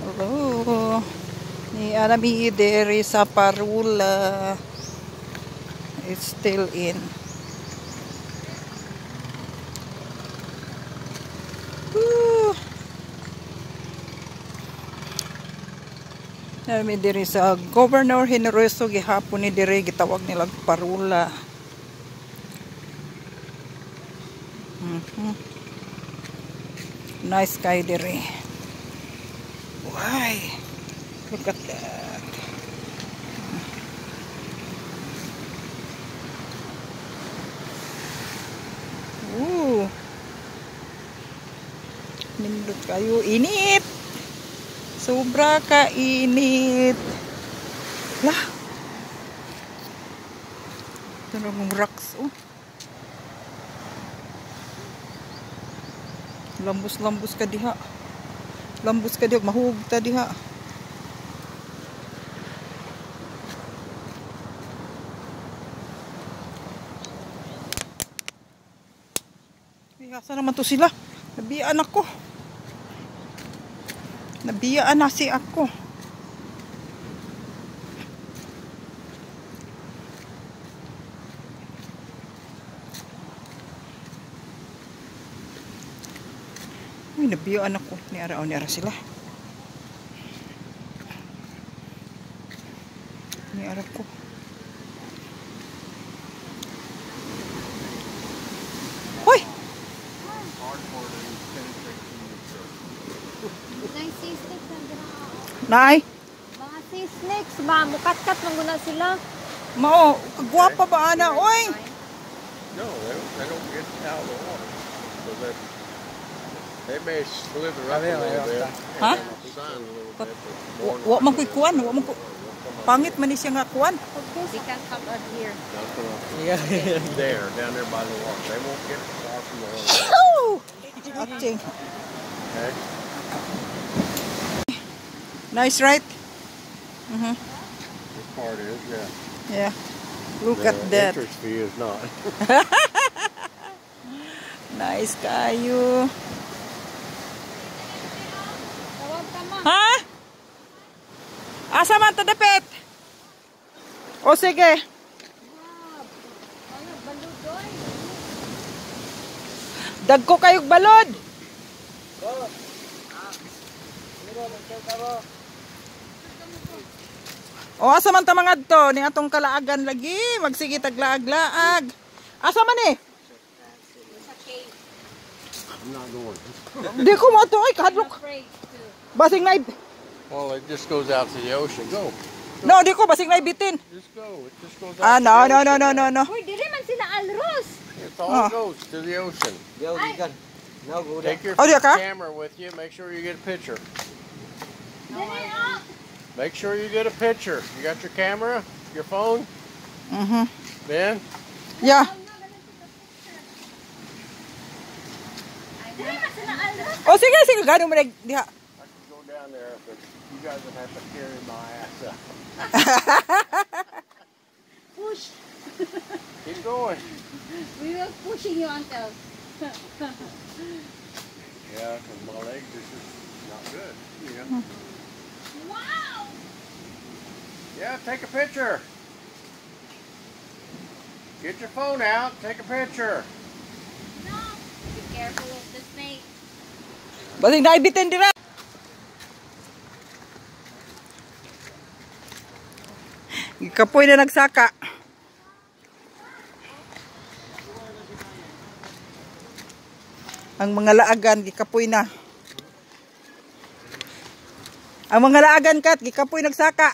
Hello. Ni Anami diri sa Parula. It's still in. Woo. Nami diri sa Governor Generoso gihapon ni diri gitawag nila Parula. Nice sky diri. Why? Look at that. Ooh. Nindot kayo. Init. Sobra ka init. Lah. Ito na mong rocks. Oh. Lambus-lambus ka diha. Lambus ka diha. Mahug ta diha. Asa naman to sila? Nabiyaan ako. Nabiyaan na si ako. Uy, nabiyaan ako. Niaraw sila. Niaraw ko. Hoy! Nay? Mga sea snakes ba? Mukat-kat lang muna sila. Mao, kagwapa ba ana? Oy! No, they don't get out of the water. So that they may slither up a little bit. Ha? Sun a little bit. but Wa man ko'y kuwan. Wa man ko. Pangit man ni siya nga kuwan. They can come out here. There, down there by the water. They won't get far from the water. Acting. Okay? Nice, right? This part is, yeah. Yeah. Look The at that. entrance fee is not. Nice kayo. Tawag ka ma. Ha? Asa man tadapit? O sige. Ano, balod doon? Dagko kayog balod. O asa man ta mga adto ni atong kalaagan lagi magsige taglaag-laag. Asa man eh? I'm not going. Di ko mo to ay kadlok. Afraid to. Basing na Well, it just goes out to the ocean. Go. no, di ko basing na bitin. Just go. It just goes Ah, out no, to the no, ocean. no, no, no. Uy, dili man sila alros. It's all goes to the ocean. Take your Oh, diya ka? camera with you. Make sure you get a picture. Dili ah. Make sure you get a picture. You got your camera? Your phone? Ben? Yeah. Dili man sila alros. O sige, sige, gano mo na diha. I could go down there, but you guys would have to carry my ass up. Push. Keep going. We will pushing you until. Yeah, because my legs are just not good. You know? Wow. Yeah, take a picture. Get your phone out. Take a picture. No. Be careful of the snake. Basing na bitin dira. Kapoy na nagsaka. Ang mga laagan gikapoy na. Ang mga laagan kat gikapoy nagsaka.